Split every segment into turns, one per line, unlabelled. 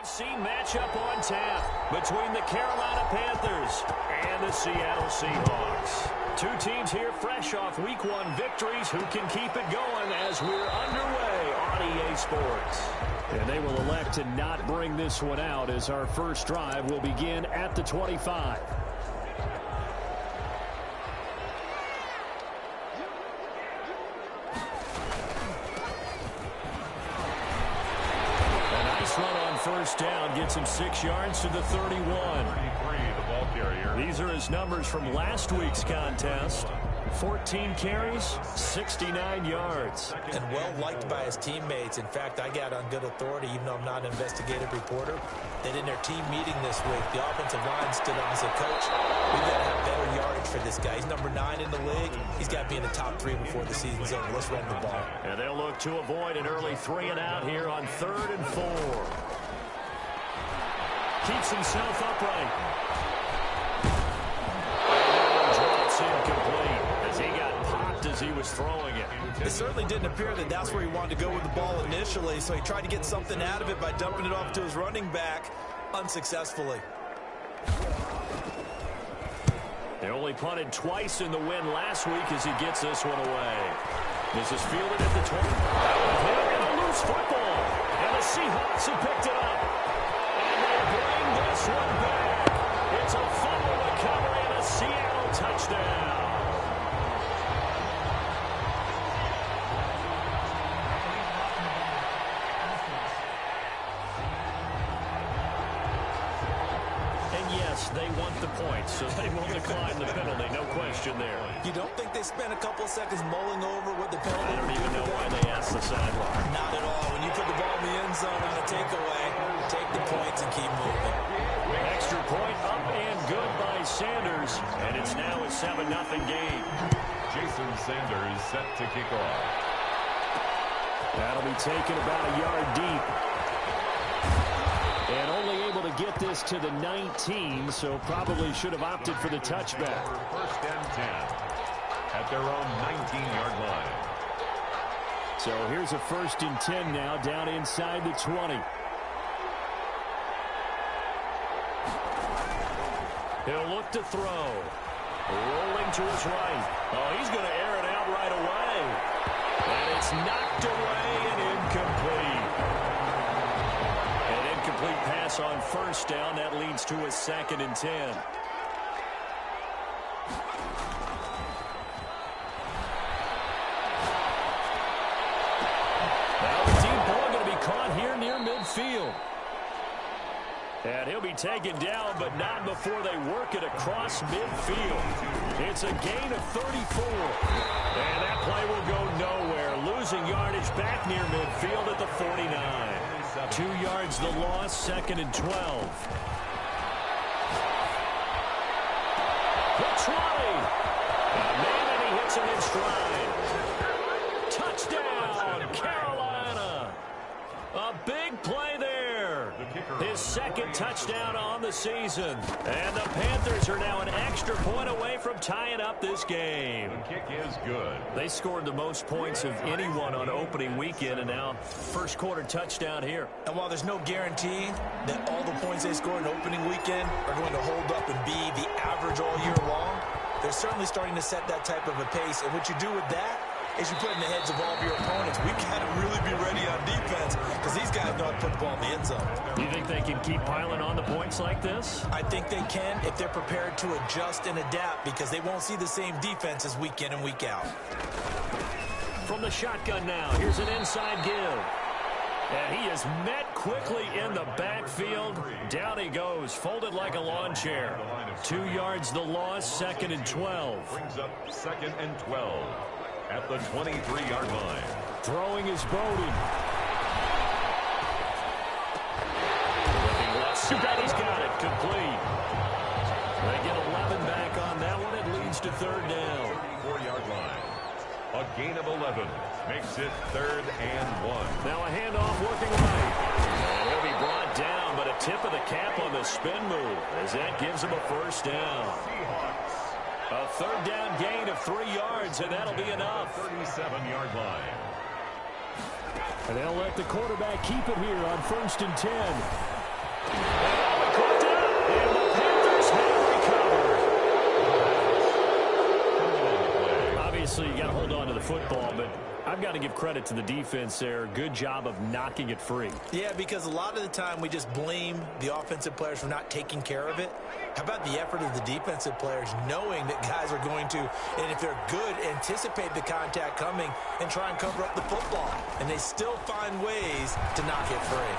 AFC matchup on tap between the Carolina Panthers and the Seattle Seahawks. Two teams here fresh off Week 1 victories who can keep it going as we're underway on EA Sports. And they will elect to not bring this one out as our first drive will begin at the 25. First down gets him 6 yards to the 31.
The ball carrier.
These are his numbers from last week's contest. 14 carries, 69 yards.
And well-liked by his teammates. In fact, I got on good authority, even though I'm not an investigative reporter, that in their team meeting this week, the offensive line stood up and said, Coach, we've got to have better yardage for this guy. He's number 9 in the league. He's got to be in the top 3 before the season's over. Let's run the ball.
And they'll look to avoid an early 3 and out here on 3rd and 4. Keeps himself upright. And drops incomplete as he got popped as he was throwing it.
It certainly didn't appear that that's where he wanted to go with the ball initially, so he tried to get something out of it by dumping it off to his running back unsuccessfully.
They only punted twice in the win last week as he gets this one away. This is fielded at the 20. And a loose football. And the Seahawks have picked it up. Bring this one back. It's a fumble recovery and a Seattle touchdown. And yes, they want the points, so they will decline the penalty. No question there.
You don't think they spent a couple of seconds mulling over what the penalty?
I don't even know why they asked the sideline.
Not at all. When you put the ball in the end zone on a takeaway, take the points and keep moving.
Extra point up and good by Sanders, and it's now a 7-0 game.
Jason Sanders set to kick off.
That'll be taken about a yard deep. And only able to get this to the 19, so probably should have opted for the touchback.
First and 10 at their own 19-yard line.
So here's a 1st and 10 now down inside the 20. He'll look to throw. Rolling to his right. Oh, he's going to air it out right away. And it's knocked away and incomplete. An incomplete pass on 1st down. That leads to a 2nd and 10. Now the deep ball going to be caught here near midfield. And he'll be taken down, but not before they work it across midfield. It's a gain of 34. And that play will go nowhere. Losing yardage back near midfield at the 49. 2 yards the loss, 2nd and 12. The 20. And he hits him in stride. Touchdown, Carolina. A big play there. His 2nd touchdown on the season. And the Panthers are now an extra point away from tying up this game.
The kick is good.
They scored the most points of anyone on opening weekend, and now 1st quarter touchdown here.
And while there's no guarantee that all the points they scored in opening weekend are going to hold up and be the average all year long, they're certainly starting to set that type of a pace. And what you do with that is you put in the heads of all of your opponents. We've got to really be ready on defense because these guys know how to put the ball in the end zone.
Do you think they can keep piling on the points like this?
I think they can if they're prepared to adjust and adapt because they won't see the same defenses week in and week out.
From the shotgun now, here's an inside give. And he is met quickly in the backfield. Down he goes, folded like a lawn chair. 2 yards the loss, 2nd and 12.
Brings up 2nd and 12 at the 23-yard line.
Throwing is Bowden. Looking left side, he's got it, complete. They get 11 back on that one. It leads to 3rd down.
34-yard line. A gain of 11 makes it 3rd and 1.
Now a handoff working right. And he'll be brought down, but a tip of the cap on the spin move as that gives him a 1st down. A 3rd down gain of 3 yards, and that'll be enough.
37-yard line.
And they'll let the quarterback keep it here on 1st and 10. obviously you got to hold on to the football, but I've got to give credit to the defense there. Good job of knocking it free.
Yeah, because a lot of the time we just blame the offensive players for not taking care of it. How about the effort of the defensive players knowing that guys are going to, and if they're good, anticipate the contact coming and try and cover up the football. And they still find ways to knock it free.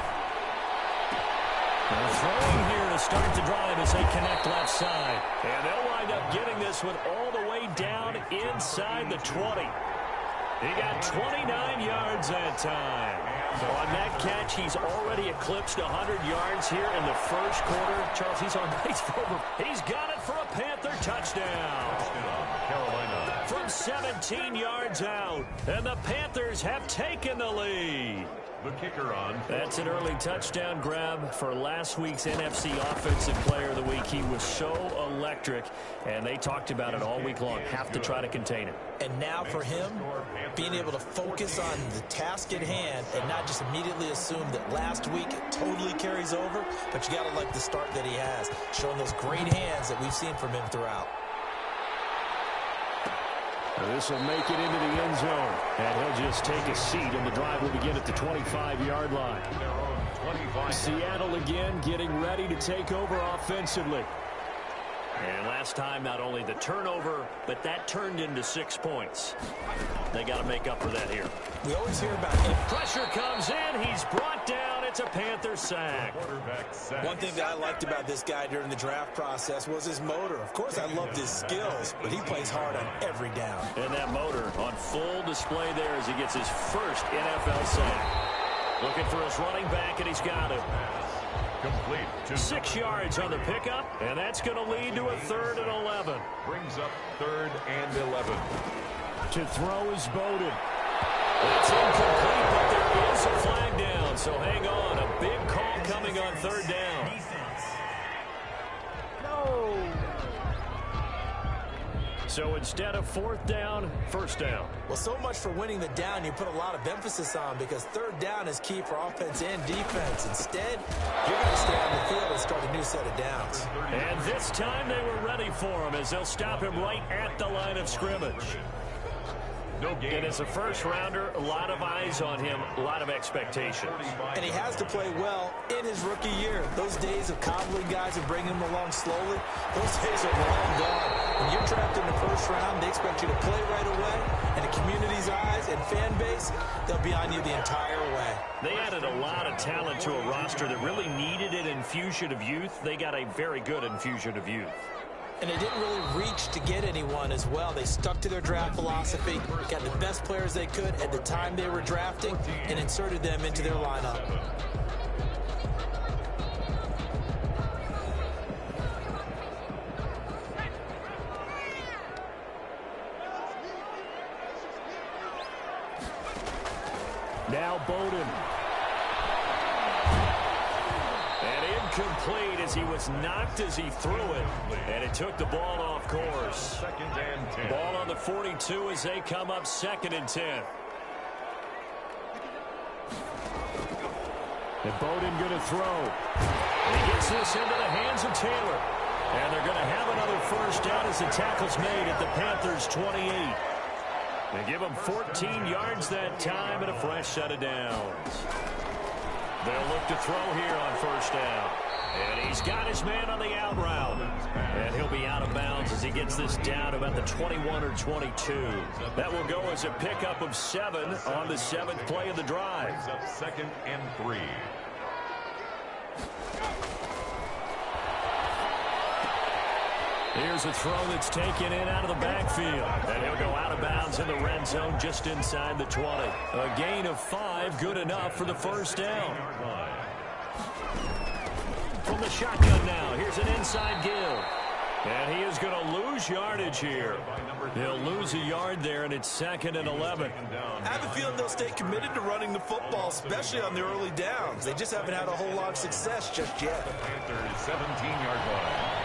Throwing here to start the drive as they connect left side. And they'll wind up getting this one all the way down inside the 20. He got 29 yards that time. On that catch, he's already eclipsed 100 yards here in the first quarter. Charles, he's on base for over. He's got it for a Panther touchdown. Carolina. From 17 yards out. And the Panthers have taken the lead.
The kicker on.
That's an early touchdown grab for last week's NFC Offensive Player of the Week. He was so electric, and they talked about it all week long. Have to try to contain it.
And now for him, being able to focus on the task at hand and not just immediately assume that last week it totally carries over, but you got to like the start that he has, showing those great hands that we've seen from him throughout.
This will make it into the end zone. And he'll just take a seat, and the drive will begin at the 25-yard line. Seattle again getting ready to take over offensively. And last time, not only the turnover, but that turned into 6 points. They got to make up for that here.
We always hear about him.
Pressure comes in. He's brought down. It's a Panther sack.
One thing that I liked about this guy during the draft process was his motor. Of course, I loved his skills, but he plays hard on every down.
And that motor on full display there as he gets his first NFL sack. Looking for his running back, and he's got it.
Complete.
6 yards on the pickup, and that's going to lead to a 3rd and 11.
Brings up 3rd and 11.
To throw is Bowden. It's incomplete, but there is a flag down, so hang on. A big call coming on 3rd down. No. So instead of 4th down, 1st down.
Well, so much for winning the down you put a lot of emphasis on, because 3rd down is key for offense and defense. Instead, you're going to stay on the field and start a new set of downs.
And this time they were ready for him as they'll stop him right at the line of scrimmage.
No game.
And as a first-rounder, a lot of eyes on him, a lot of expectations.
And he has to play well in his rookie year. Those days of coddling guys and bringing them along slowly, those days are long gone. When you're drafted in the first round, they expect you to play right away. And the community's eyes and fan base, they'll be on you the entire way.
They added a lot of talent to a roster that really needed an infusion of youth. They got a very good infusion of youth.
And they didn't really reach to get anyone as well. They stuck to their draft philosophy, got the best players they could at the time they were drafting, and inserted them into their lineup.
Now Bowden. Incomplete as he was knocked as he threw it, and it took the ball off course.
2nd and 10.
Ball on the 42 as they come up 2nd and 10. And Bowden going to throw. And he gets this into the hands of Taylor. And they're going to have another 1st down as the tackle's made at the Panthers' 28. They give him 14 yards that time and a fresh set of downs. They'll look to throw here on 1st down. And he's got his man on the out route. And he'll be out of bounds as he gets this down about the 21 or 22. That will go as a pickup of 7 on the 7th play of the drive.
Brings up 2nd and 3.
Here's a throw that's taken in out of the backfield. And he'll go out of bounds in the red zone just inside the 20. A gain of 5, good enough for the 1st down. From the shotgun now, here's an inside give. And he is going to lose yardage here. He'll lose a yard there, and it's 2nd and 11.
I have a feeling they'll stay committed to running the football, especially on the early downs. They just haven't had a whole lot of success just yet.
Panthers 17-yard line.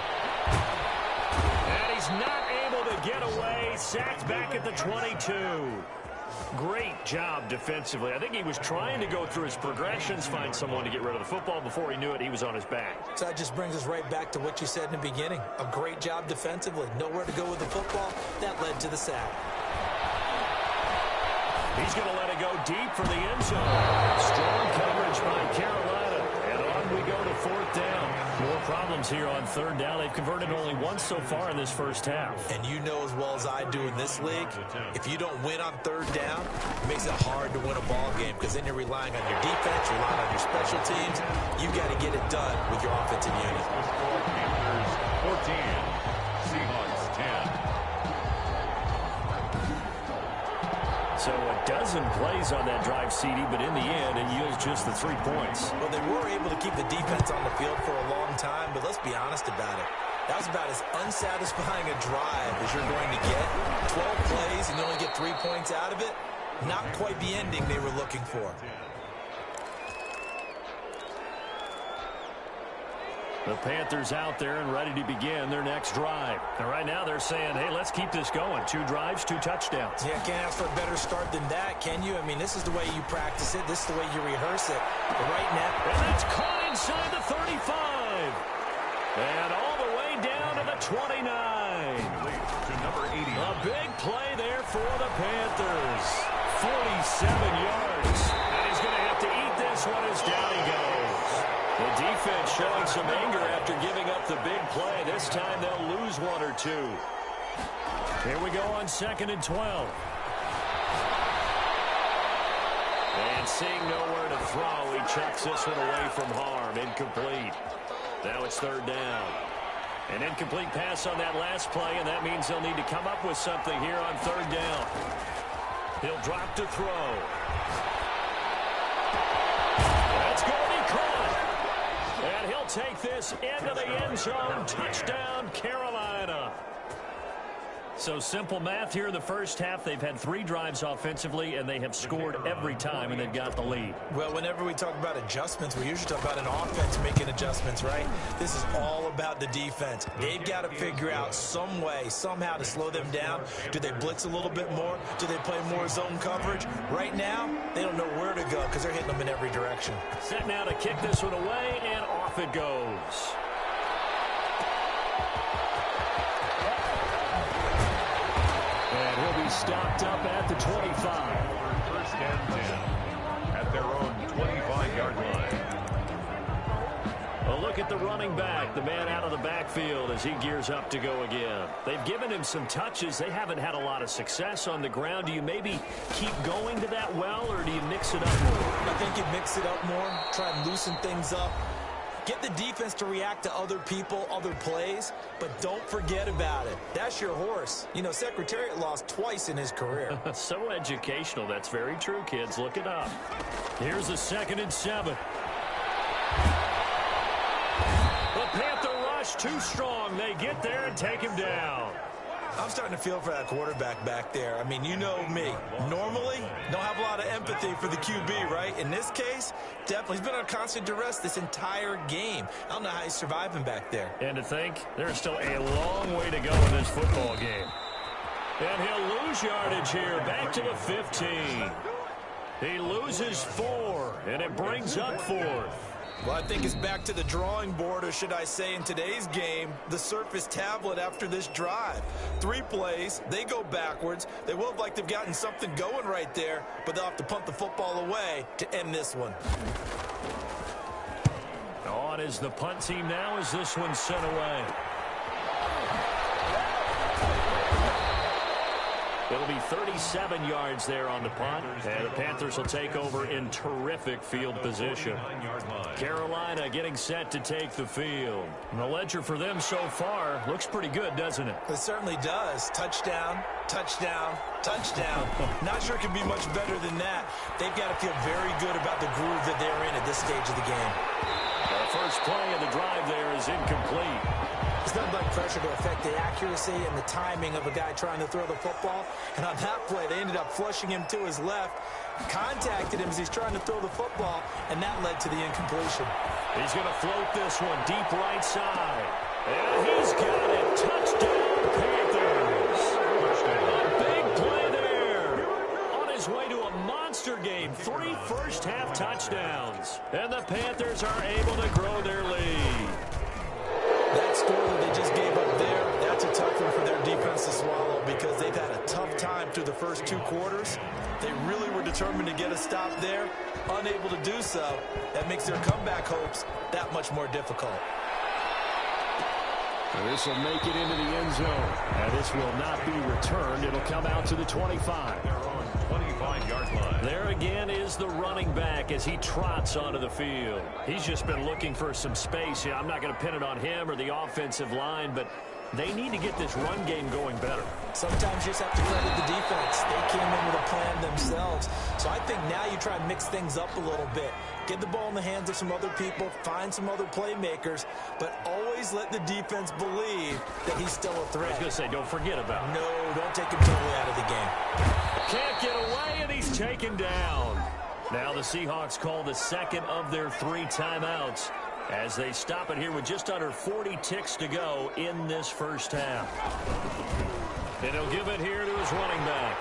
And he's not able to get away. Sacked back at the 22. Great job defensively. I think he was trying to go through his progressions, find someone to get rid of the football. Before he knew it, he was on his back.
So that just brings us right back to what you said in the beginning. A great job defensively. Nowhere to go with the football. That led to the sack.
He's going to let it go deep for the end zone. Strong coverage by Carolina. And on we go to fourth down. More problems here on third down. They've converted only once so far in this first half.
And you know as well as I do in this league, if you don't win on third down, it makes it hard to win a ball game because then you're relying on your defense, you're relying on your special teams. You got to get it done with your offensive unit.
Panthers 14, Seahawks 10.
So a dozen plays on that drive, CD, but in the end, it yields just the 3 points.
Well, they were able to keep the defense on the field for a long time, but let's be honest about it. That was about as unsatisfying a drive as you're going to get. 12 plays and you only get 3 points out of it. Not quite the ending they were looking for.
The Panthers out there and ready to begin their next drive. And right now they're saying, hey, let's keep this going. 2 drives, 2 touchdowns.
Yeah, can't ask for a better start than that, can you? I mean, this is the way you practice it. This is the way you rehearse it. But right now...
And that's caught inside the 35. And all the way down to the 29.
To number 80.
A big play there for the Panthers. 47 yards. And he's going to have to eat this one as down he goes. The defense showing some anger after giving up the big play. This time they'll lose 1 or 2. Here we go on 2nd and 12. And seeing nowhere to throw, he chucks this one away from harm. Incomplete. Now it's 3rd down. An incomplete pass on that last play, and that means they'll need to come up with something here on 3rd down. He'll drop to throw. That's going to be caught. And he'll take this into the end zone. Touchdown, Carolina. So simple math here in the first half. They've had 3 drives offensively, and they have scored every time, and they've got the lead.
Well, whenever we talk about adjustments, we usually talk about an offense making adjustments, right? This is all about the defense. They've got to figure out some way, somehow to slow them down. Do they blitz a little bit more? Do they play more zone coverage? Right now, they don't know where to go because they're hitting them in every direction.
Set now to kick this one away, and off it goes. And he'll be stopped up at the 25.
1st and 10 at their own 25-yard line.
A look at the running back, the man out of the backfield as he gears up to go again. They've given him some touches. They haven't had a lot of success on the ground. Do you maybe keep going to that well, or do you mix it up more?
I think you mix it up more, try and loosen things up. Get the defense to react to other people, other plays, but don't forget about it. That's your horse. You know, Secretariat lost twice in his career.
So educational. That's very true, kids. Look it up. Here's a 2nd and 7. The Panther rush too strong. They get there and take him down.
I'm starting to feel for that quarterback back there. I mean, you know me. Normally, don't have a lot of empathy for the QB, right? In this case, definitely. He's been on constant duress this entire game. I don't know how he's surviving back there.
And to think, there's still a long way to go in this football game. And he'll lose yardage here, back to the 15. He loses 4, and it brings up 4th.
Well, I think it's back to the drawing board, or should I say in today's game, the Surface tablet after this drive. 3 plays, they go backwards. They will look like they've gotten something going right there, but they'll have to punt the football away to end this one.
On is the punt team now as this one's sent away. It'll be 37 yards there on the punt, and the Panthers will take over in terrific field position. Carolina getting set to take the field. And the ledger for them so far looks pretty good, doesn't it?
It certainly does. Touchdown, touchdown, touchdown. Not sure it can be much better than that. They've got to feel very good about the groove that they're in at this stage of the game.
The first play of the drive there is incomplete.
It's not like pressure to affect the accuracy and the timing of a guy trying to throw the football. And on that play, they ended up flushing him to his left, contacted him as he's trying to throw the football, and that led to the incompletion.
He's going to float this one deep right side. And he's got it. Touchdown, Panthers. A big play there. On his way to a monster game. 3 first-half touchdowns. And the Panthers are able to grow their lead.
That score that they just gave up there, that's a tough one for their defense to swallow because they've had a tough time through the first 2 quarters. They really were determined to get a stop there. Unable to do so, that makes their comeback hopes that much more difficult.
This will make it into the end zone. And this will not be returned. It'll come out to the 25.
They're on 25-yard line.
There again is the running back as he trots onto the field. He's just been looking for some space. I'm not going to pin it on him or the offensive line, but they need to get this run game going better.
Sometimes you just have to credit the defense. They came in with a plan themselves. So I think now you try and mix things up a little bit. Get the ball in the hands of some other people, find some other playmakers, but always let the defense believe that he's still a threat.
I was going to say, don't forget about him.
No, don't take him totally out of the game.
Can't get away, and he's taken down. Now the Seahawks call the second of their 3 timeouts as they stop it here with just under 40 ticks to go in this first half. And he'll give it here to his running back.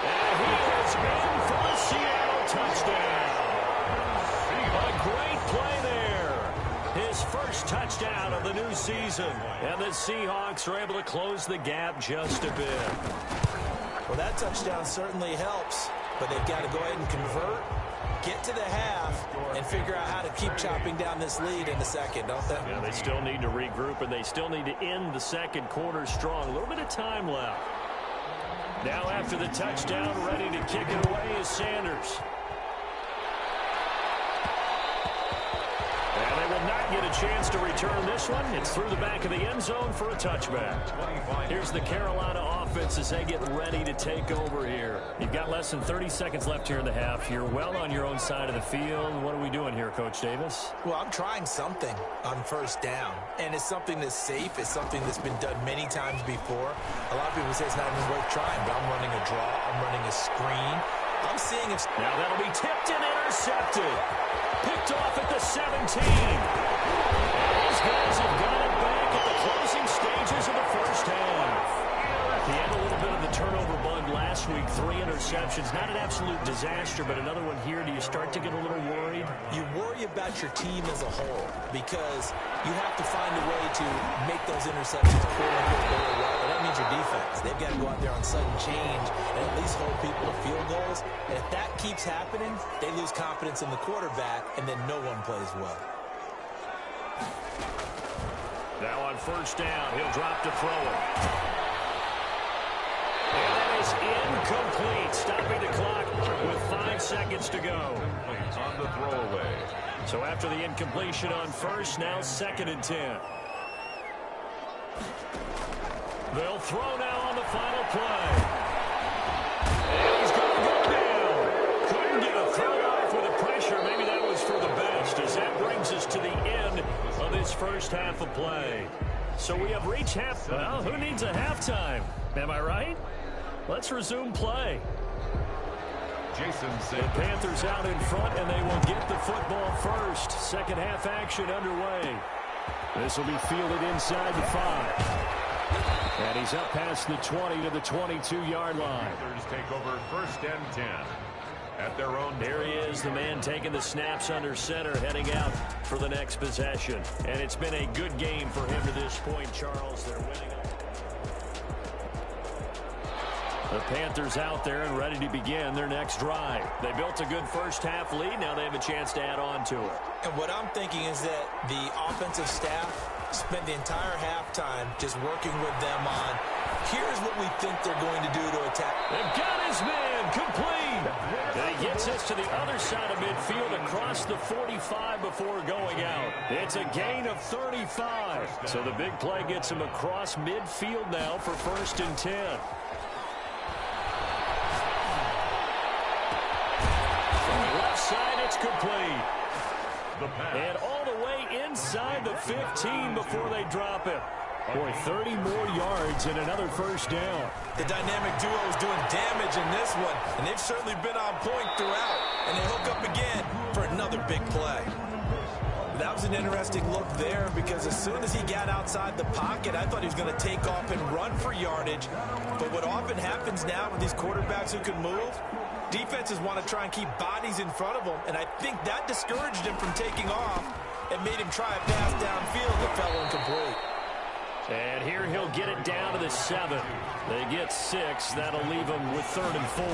And he is in for a Seattle touchdown. A great play there. His first touchdown of the new season. And the Seahawks are able to close the gap just a bit.
Well, that touchdown certainly helps, but they've got to go ahead and convert, get to the half, and figure out how to keep chopping down this lead in the second, don't they?
Yeah, they still need to regroup, and they still need to end the second quarter strong. A little bit of time left. Now after the touchdown, ready to kick it away is Sanders. And they will not get a chance to return this one. It's through the back of the end zone for a touchback. Here's the Carolina offense as they get ready to take over here. You've got less than 30 seconds left here in the half. You're well on your own side of the field. What are we doing here, Coach Davis?
Well, I'm trying something on first down, and it's something that's safe. It's something that's been done many times before. A lot of people say it's not even worth trying, but I'm running a draw. I'm running a screen. I'm seeing if...
Now that'll be tipped and intercepted. Picked off at the 17. And these guys have got it back at the closing stages of the first half. He had a little bit of the turnover bug last week. 3 interceptions. Not an absolute disaster, but another one here. Do you start to get a little worried?
You worry about your team as a whole because you have to find a way to make those interceptions quote-unquote go well. And that means your defense. They've got to go out there on sudden change and at least hold people to field goals. And if that keeps happening, they lose confidence in the quarterback, and then no one plays well.
Now on first down, he'll drop to throw it. And that is incomplete, stopping the clock with 5 seconds to go.
On the throwaway.
So after the incompletion on first, now 2nd and 10. They'll throw now on the final play. And he's going to go down. Couldn't get a throw off with the pressure. Maybe that was for the best, as that brings us to the end of this first half of play. So we have reached half. Well, who needs a halftime? Am I right? Let's resume play. The Panthers out in front, and they will get the football first. Second half action underway. This will be fielded inside the 5. And he's up past the 20 to the 22-yard line.
Panthers take over 1st and 10 at their own.
There he is, the man taking the snaps under center, heading out for the next possession. And it's been a good game for him to this point, Charles. They're winning. The Panthers out there and ready to begin their next drive. They built a good first half lead. Now they have a chance to add on to it.
And what I'm thinking is that the offensive staff spent the entire halftime just working with them on, here's what we think they're going to do to attack.
They've got his man complete. And he gets us to the other side of midfield across the 45 before going out. It's a gain of 35. So the big play gets him across midfield now for 1st and 10. Side, it's complete. And all the way inside the 15 before they drop it. Boy, 30 more yards and another first down.
The dynamic duo is doing damage in this one, and they've certainly been on point throughout. And they hook up again for another big play. That was an interesting look there because as soon as he got outside the pocket, I thought he was going to take off and run for yardage. But what often happens now with these quarterbacks who can move, defenses want to try and keep bodies in front of them, and I think that discouraged him from taking off. and made him try a pass downfield that fell incomplete.
And here he'll get it down to the 7. They get 6. That'll leave him with 3rd and 4.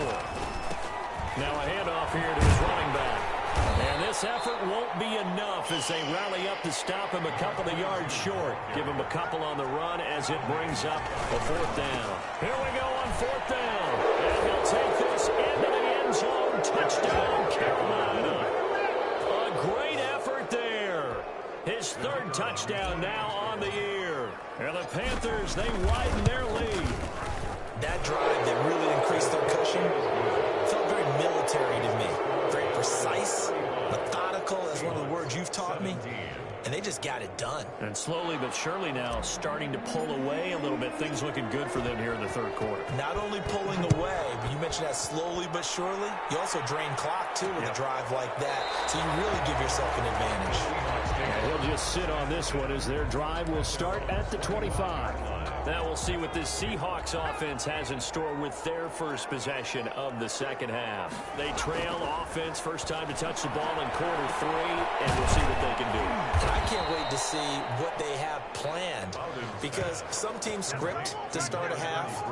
Now a handoff here to his running back. And this effort won't be enough as they rally up to stop him a couple of yards short. Give him a couple on the run as it brings up a 4th down. Here we go on 4th down. And he'll take this into the end zone. Touchdown, Carolina. A great effort there. His 3rd touchdown now on the year. And the Panthers, they widen their lead.
That drive that really increased their cushion felt very military to me. Very precise, methodical, as one of the words you've taught me. And they just got it done.
And slowly but surely now starting to pull away a little bit. Things looking good for them here in the 3rd quarter.
Not only pulling away, but you mentioned that slowly but surely. You also drain clock, too, with a drive like that. So you really give yourself an advantage.
And he'll just sit on this one as their drive will start at the 25. Now we'll see what this Seahawks offense has in store with their first possession of the 2nd half. They trail offense, first time to touch the ball in quarter 3, and we'll see what they can do.
I can't wait to see what they have planned, because some teams script to start a half.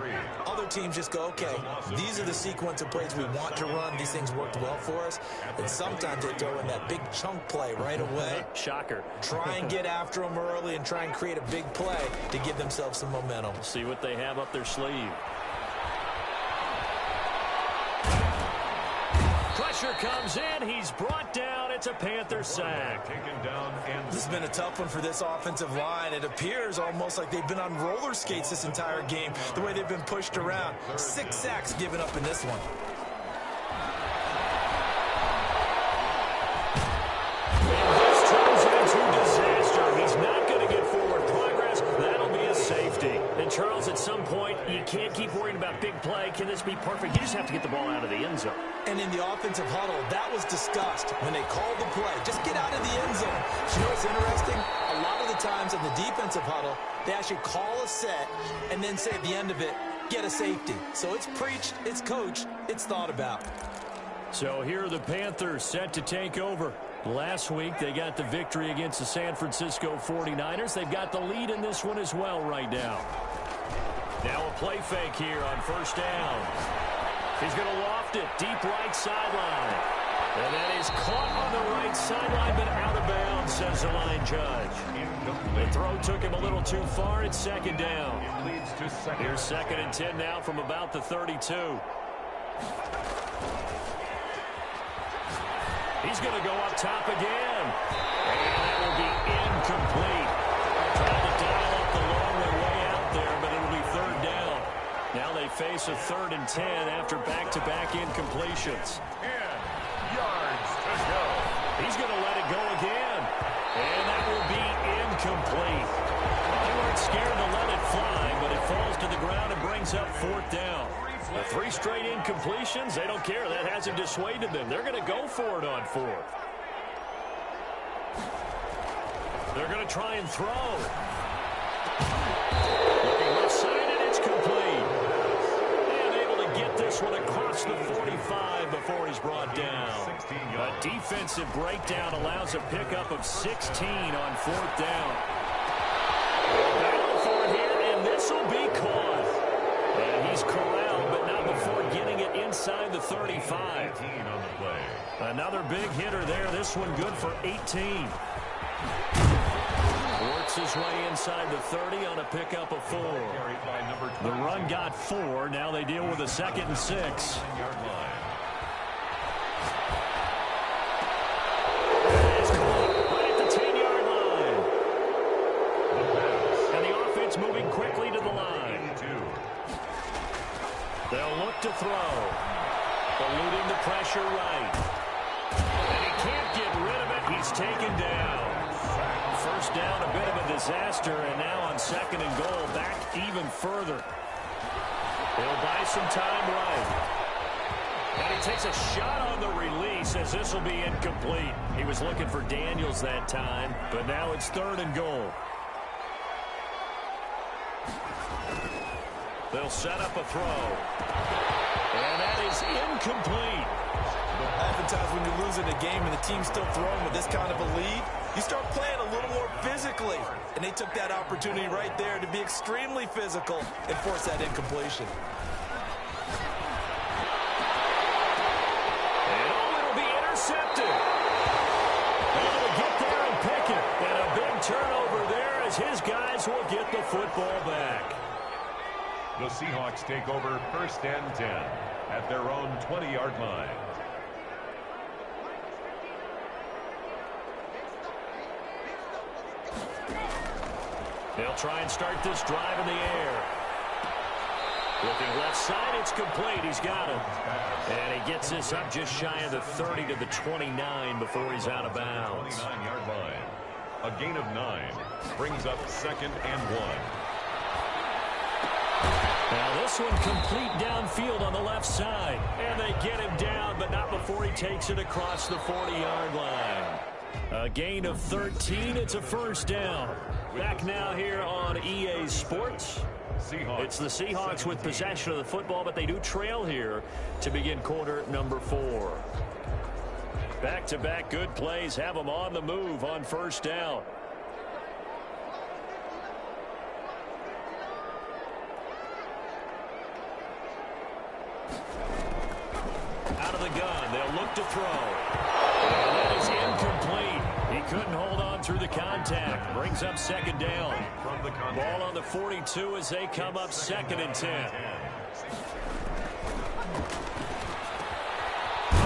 Other teams just go, okay, these are the sequence of plays we want to run. These things worked well for us. And sometimes they throw in that big chunk play right away.
Shocker.
Try and get after them early and try and create a big play to give themselves some momentum.
See what they have up their sleeve. Pressure comes in. He's brought down. It's a Panther sack.
This has been a tough one for this offensive line. It appears almost like they've been on roller skates this entire game, the way they've been pushed around. 6 sacks given up in this one.
And this turns into disaster. He's not going to get forward progress. That'll be a safety. And Charles, at some point, you can't keep worrying about big play. Can this be perfect? You just have to get the ball out of the end zone.
And in the offensive huddle, that was discussed when they called the play. Just get out of the end zone. You know what's interesting? A lot of the times in the defensive huddle, they actually call a set and then say at the end of it, get a safety. So it's preached, it's coached, it's thought about.
So here are the Panthers set to take over. Last week, they got the victory against the San Francisco 49ers. They've got the lead in this one as well right now. Now a play fake here on 1st down. He's going to loft it deep right sideline. And that is caught on the right sideline, but out of bounds, says the line judge. The throw took him a little too far. It's 2nd down. Here's 2nd and 10 now from about the 32. He's going to go up top again. And that will be incomplete. Trying to dial up the long way out there, but it'll be 3rd down. Now they face a 3rd and 10 after back-to-back incompletions.
10 yards to go.
He's going to let it go again. And that will be incomplete. They weren't scared to let it fly, but it falls to the ground and brings up 4th down. The 3 straight incompletions, they don't care. That hasn't dissuaded them. They're going to go for it on 4th. They're going to try and throw. Looking left side, and it's complete. And able to get this one across the 45 before he's brought down. A defensive breakdown allows a pickup of 16 on 4th down. Battle for it here, and this will be caught. And he's corralled, but not before getting it inside the 35. Another big hitter there. This one good for 18. Works his way inside the 30 on a pickup of 4. The run got 4. Now they deal with a 2nd and 6. It's caught right at the 10-yard line. And the offense moving quickly to the line. They'll look to throw. Eluding the pressure right. And he can't get rid of it. He's taken down. 1st down, a bit of a disaster, and now on 2nd and goal, back even further. He'll buy some time right. And he takes a shot on the release as this will be incomplete. He was looking for Daniels that time, but now it's 3rd and goal. They'll set up a throw. And that is incomplete.
Oftentimes when you're losing a game and the team's still throwing with this kind of a lead, you start playing a little more physically. And they took that opportunity right there to be extremely physical and force that incompletion.
And it'll be intercepted. Able to get there and pick it. And a big turnover there as his guys will get the football back.
The Seahawks take over 1st and 10 at their own 20-yard line.
They'll try and start this drive in the air. Looking left side, it's complete. He's got it. And he gets this up just shy of the 30 to the 29 before he's out of bounds.
29-yard line. A gain of 9 brings up 2nd and 1.
Now this one complete downfield on the left side. And they get him down, but not before he takes it across the 40-yard line. A gain of 13. It's a first down. Back now here on EA Sports. It's the Seahawks with possession of the football, but they do trail here to begin quarter number 4. Back-to-back good plays have them on the move on first down. Out of the gun, they'll look to throw. And that is incomplete. He couldn't hold on through the contact. Brings up 2nd down. Ball on the 42 as they come up 2nd and 10.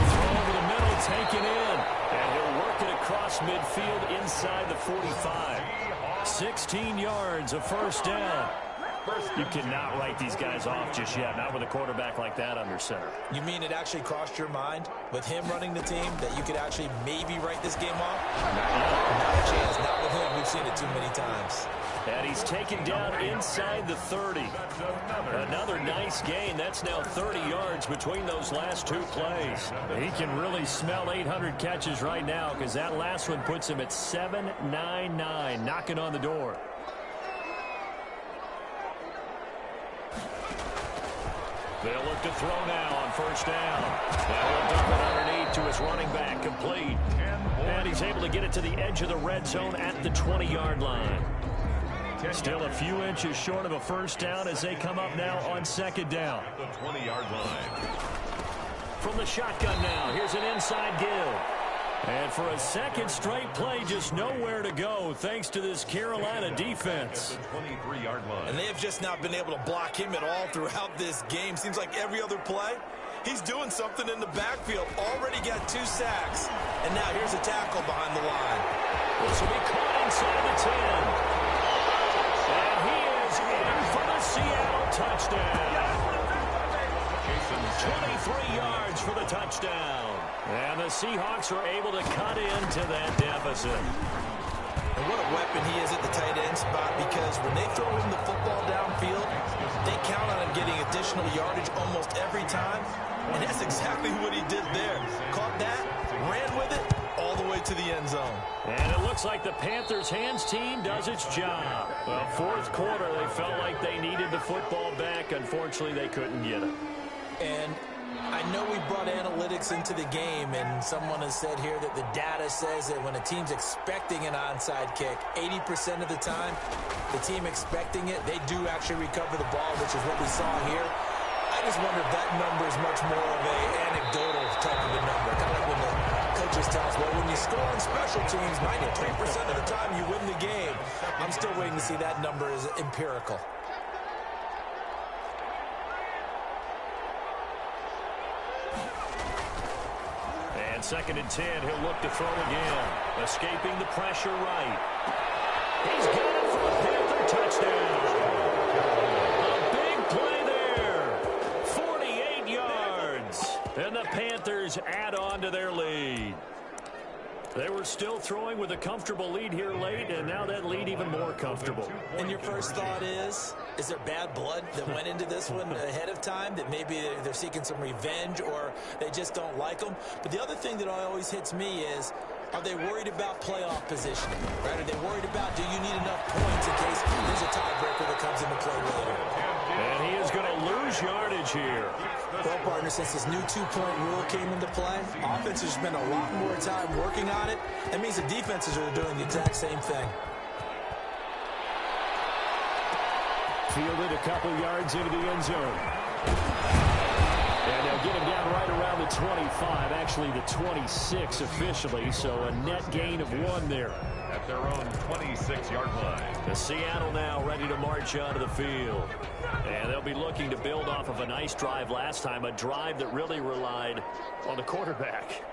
Throw over the middle, taken in. And he'll work it across midfield inside the 45. 16 yards, a first down. You cannot write these guys off just yet, not with a quarterback like that under center.
You mean it actually crossed your mind with him running the team that you could actually maybe write this game off? Not a chance. Not with him. We've seen it too many times.
And he's taken down inside the 30. Another nice gain. That's now 30 yards between those last 2 plays. He can really smell 800 catches right now because that last one puts him at 799, knocking on the door. They'll look to throw now on first down. Now he'll dump it underneath to his running back, complete. And he's able to get it to the edge of the red zone at the 20-yard line. Still a few inches short of a first down as they come up now on 2nd down.
The 20-yard line.
From the shotgun now, here's an inside give. And for a second straight play, just nowhere to go thanks to this Carolina defense.
The 23-yard line.
And they have just not been able to block him at all throughout this game. Seems like every other play, he's doing something in the backfield. Already got 2 sacks. And now here's a tackle behind the line.
This will be caught inside the 10. And he is in for the Seattle touchdown. 23 yards for the touchdown. And the Seahawks are able to cut into that deficit.
And what a weapon he is at the tight end spot, because when they throw him the football downfield, they count on him getting additional yardage almost every time. And that's exactly what he did there. Caught that, ran with it, all the way to the end zone.
And it looks like the Panthers' hands team does its job. Well, 4th quarter, they felt like they needed the football back. Unfortunately, they couldn't get it.
And I know we brought analytics into the game, and someone has said here that the data says that when a team's expecting an onside kick, 80% of the time, the team expecting it, they do actually recover the ball, which is what we saw here. I just wonder if that number is much more of a anecdotal type of a number. Kind of like when the coaches tell us, well, when you score on special teams, 93% of the time you win the game. I'm still waiting to see that number is empirical.
And 2nd and 10, he'll look to throw again. Escaping the pressure right. He's got it for a Panther touchdown. A big play there. 48 yards. And the Panthers add on to their lead. They were still throwing with a comfortable lead here late, and now that lead even more comfortable.
And your first thought is there bad blood that went into this one ahead of time, that maybe they're seeking some revenge or they just don't like them? But the other thing that always hits me is, are they worried about playoff positioning? Right? Are they worried about, do you need enough points in case there's a tiebreaker that comes into play later?
And he is going to lose yardage here.
Well, partner, since this new two-point rule came into play, offenses spend a lot more time working on it. That means the defenses are doing the exact same thing.
Fielded a couple yards into the end zone. And they'll get him down right around the 25, actually the 26 officially, so a net gain of 1 there.
At their own 26-yard line.
The Seattle now ready to march onto the field. And they'll be looking to build off of a nice drive last time, a drive that really relied on the quarterback.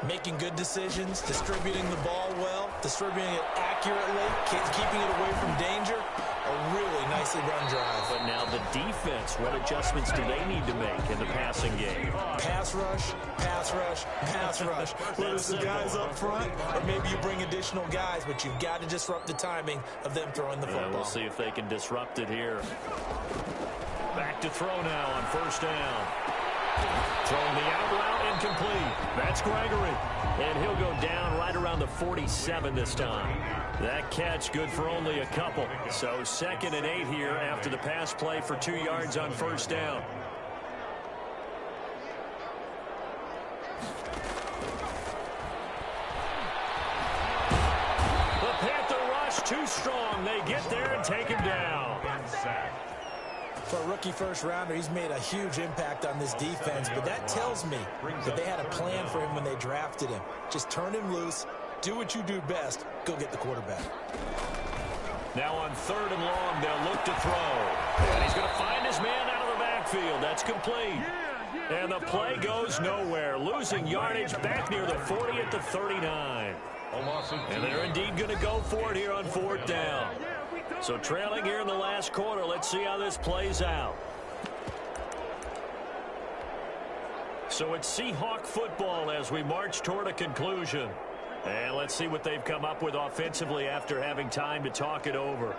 Making good decisions, distributing the ball well, distributing it accurately, keeping it away from danger. A really nicely run drive.
But now the defense, what adjustments do they need to make in the passing game?
Pass rush, pass rush, pass rush. Whether it's the guys up front or maybe you bring additional guys, but you've got to disrupt the timing of them throwing the football.
We'll see if they can disrupt it here. Back to throw now on first down. Throwing the out route incomplete. That's Gregory. And he'll go down right around the 47 this time. That catch good for only a couple. So 2nd and 8 here after the pass play for 2 yards on first down. The Panther rush too strong. They get there and take him down.
For a rookie first-rounder, he's made a huge impact on this defense, but that tells me that they had a plan for him when they drafted him. Just turn him loose, do what you do best, go get the quarterback.
Now on 3rd and long, they'll look to throw. And he's going to find his man out of the backfield. That's complete. And the play goes nowhere, losing yardage back near the 40 at the 39. And they're indeed going to go for it here on 4th down. So trailing here in the last quarter, let's see how this plays out. So it's Seahawk football as we march toward a conclusion. And let's see what they've come up with offensively after having time to talk it over.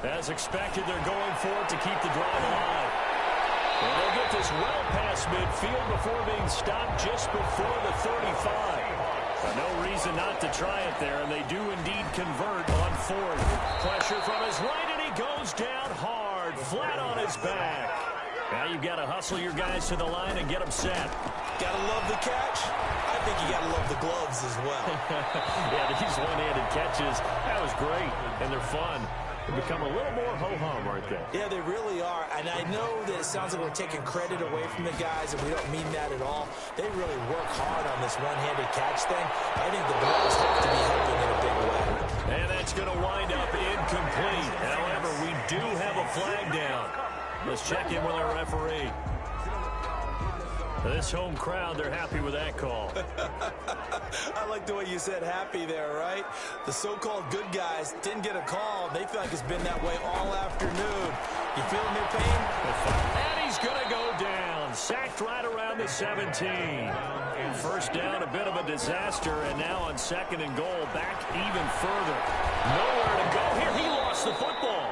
As expected, they're going for it to keep the drive alive. And they'll get this well past midfield before being stopped just before the 35. No reason not to try it there, and they do indeed convert on 4th. Pressure from his right, and he goes down hard, flat on his back. Now you've got to hustle your guys to the line and get them set.
Got to love the catch. I think you got to love the gloves as well.
Yeah, these one-handed catches, that was great, and they're fun. They become a little more ho-hum, aren't they?
Yeah, they really are. And I know that it sounds like we're taking credit away from the guys, and we don't mean that at all. They really work hard on this one-handed catch thing. I think the gloves have to be helping in a big way.
And that's going to wind up incomplete. However, we do have a flag down. Let's check in with our referee. This home crowd, they're happy with that call.
I like the way you said happy there, right? The so-called good guys didn't get a call. They feel like it's been that way all afternoon. You feeling their pain?
And he's going to go down. Sacked right around the 17. First down, a bit of a disaster. And now on 2nd and goal, back even further. Nowhere to go here. He lost the football.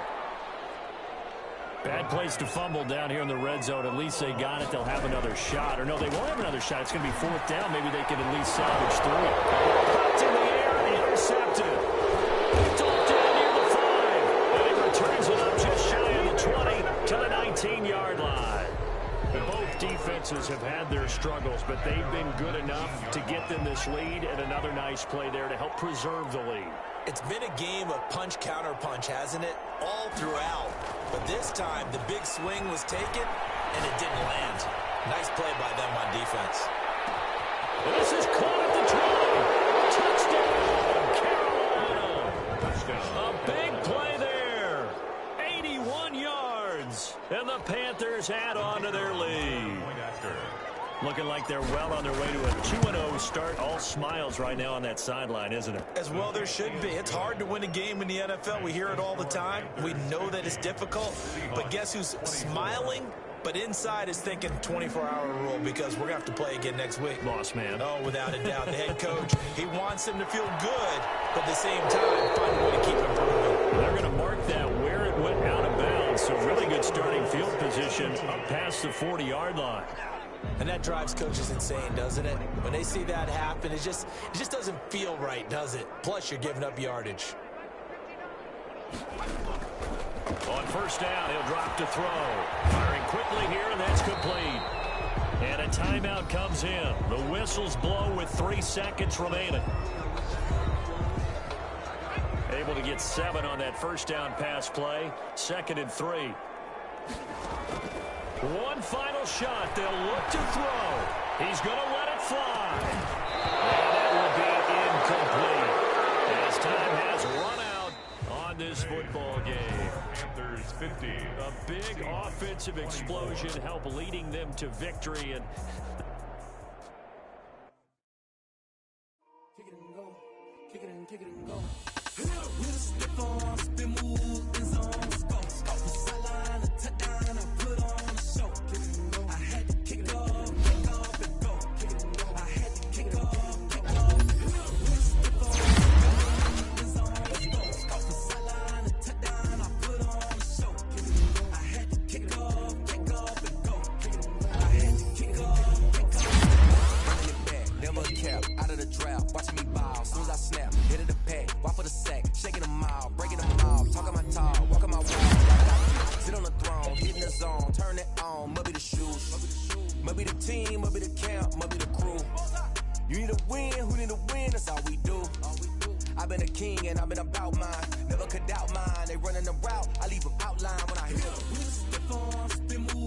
Bad place to fumble down here in the red zone. At least they got it. They'll have another shot. Or no, they won't have another shot. It's going to be 4th down. Maybe they can at least salvage 3. Popped in the air, intercepted. Picked off down near the 5. And he returns it up just shy of the 20 to the 19-yard line. Both defenses have had their struggles, but they've been good enough to get them this lead, and another nice play there to help preserve the lead.
It's been a game of punch-counter-punch, hasn't it? All throughout. But this time, the big swing was taken, and it didn't land. Nice play by them on defense.
This is caught at the 20. Touchdown, Carolina. Touchdown. A big play there. 81 yards. And the Panthers add on to their lead. Looking like they're well on their way to a 2-0 start. All smiles right now on that sideline, isn't it?
As well there should be. It's hard to win a game in the NFL. We hear it all the time. We know that it's difficult. But guess who's smiling? But inside is thinking 24-hour rule because we're going to have to play again next week.
Boss man.
Oh, without a doubt. The head coach, he wants them to feel good, but at the same time, find a way to keep improving.
They're going to mark that where it went out of bounds. So really good starting field position up past the 40-yard line.
And that drives coaches insane, doesn't it? When they see that happen, it just doesn't feel right, does it? Plus, you're giving up yardage.
On first down, he'll drop to throw. Firing quickly here, and that's complete. And a timeout comes in. The whistles blow with 3 seconds remaining. Able to get 7 on that first down pass play. 2nd and 3. One final shot. They'll look to throw. He's going to let it fly. And that will be incomplete. As time has run out on this football game.
Panthers 50.
A big offensive explosion helped leading them to victory. And
kick it and go. Kick it and kick it and go. With a stiff arm, spin move, in zone, score. Off the sideline, a touchdown, I put on a show. Kick it and go. I had to kick off and go. Kick it and go. I had to kick off. With a stiff arm, in zone, score. Off the sideline, a touchdown, I put on a show. Kick it and go. I had to kick off and go. Kick it and go. I had to kick off.
Running it back, never cap, out of the draft, watching me ball, soon as I snap, hit of the pack, walk for the sack, shaking them out, breaking them out, talking my talk, walking my walk, sit on the throne, hitting the zone, turn it on, must be the shoes, must be the team, must be the camp, must be the crew. You need a win, who need a win, that's all we do. I've been a king and I've been about mine, never could doubt mine, they running the route, I leave them outline when I hit them.
With a stiff arm, spin move.